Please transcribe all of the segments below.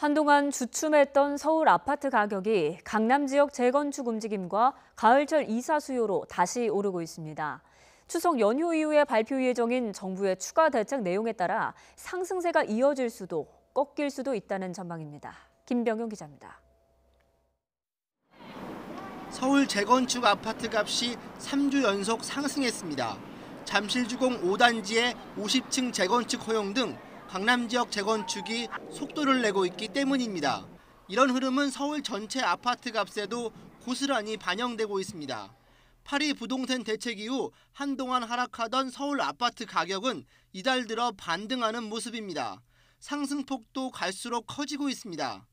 한동안 주춤했던 서울 아파트 가격이 강남 지역 재건축 움직임과 가을철 이사 수요로 다시 오르고 있습니다. 추석 연휴 이후에 발표 예정인 정부의 추가 대책 내용에 따라 상승세가 이어질 수도 꺾일 수도 있다는 전망입니다. 김병용 기자입니다. 서울 재건축 아파트 값이 3주 연속 상승했습니다. 잠실주공 5단지의 50층 재건축 허용 등 강남 지역 재건축이 속도를 내고 있기 때문입니다. 이런 흐름은 서울 전체 아파트 값에도 고스란히 반영되고 있습니다. 파리 부동산 대책 이후 한동안 하락하던 서울 아파트 가격은 이달 들어 반등하는 모습입니다. 상승폭도 갈수록 커지고 있습니다.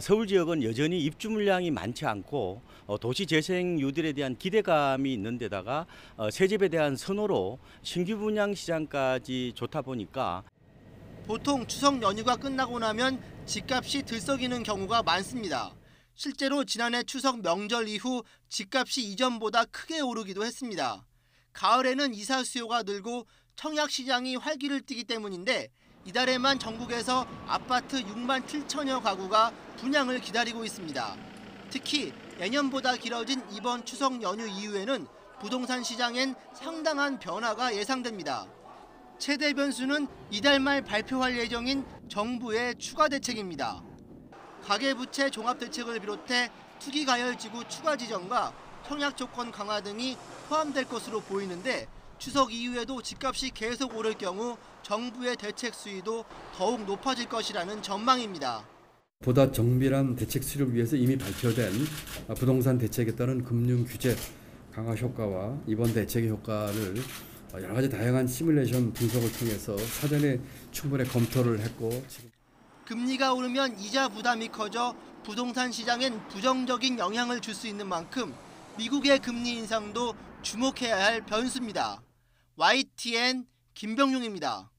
서울 지역은 여전히 입주 물량이 많지 않고 도시 재생 뉴딜에 대한 기대감이 있는 데다가 새 집에 대한 선호로 신규 분양 시장까지 좋다 보니까 보통 추석 연휴가 끝나고 나면 집값이 들썩이는 경우가 많습니다. 실제로 지난해 추석 명절 이후 집값이 이전보다 크게 오르기도 했습니다. 가을에는 이사 수요가 늘고 청약 시장이 활기를 띠기 때문인데 이달에만 전국에서 아파트 6만 7천여 가구가 분양을 기다리고 있습니다. 특히 예년보다 길어진 이번 추석 연휴 이후에는 부동산 시장엔 상당한 변화가 예상됩니다. 최대 변수는 이달 말 발표할 예정인 정부의 추가 대책입니다. 가계부채 종합대책을 비롯해 투기가열지구 추가 지정과 청약 조건 강화 등이 포함될 것으로 보이는데 추석 이후에도 집값이 계속 오를 경우 정부의 대책 수위도 더욱 높아질 것이라는 전망입니다. 보다 정밀한 대책 수립을 위해서 이미 발표된 부동산 대책에 따른 금융 규제 강화 효과와 이번 대책의 효과를 여러 가지 다양한 시뮬레이션 분석을 통해서 사전에 충분히 검토를 했고 금리가 오르면 이자 부담이 커져 부동산 시장엔 부정적인 영향을 줄 수 있는 만큼 미국의 금리 인상도 주목해야 할 변수입니다. YTN 김병용입니다.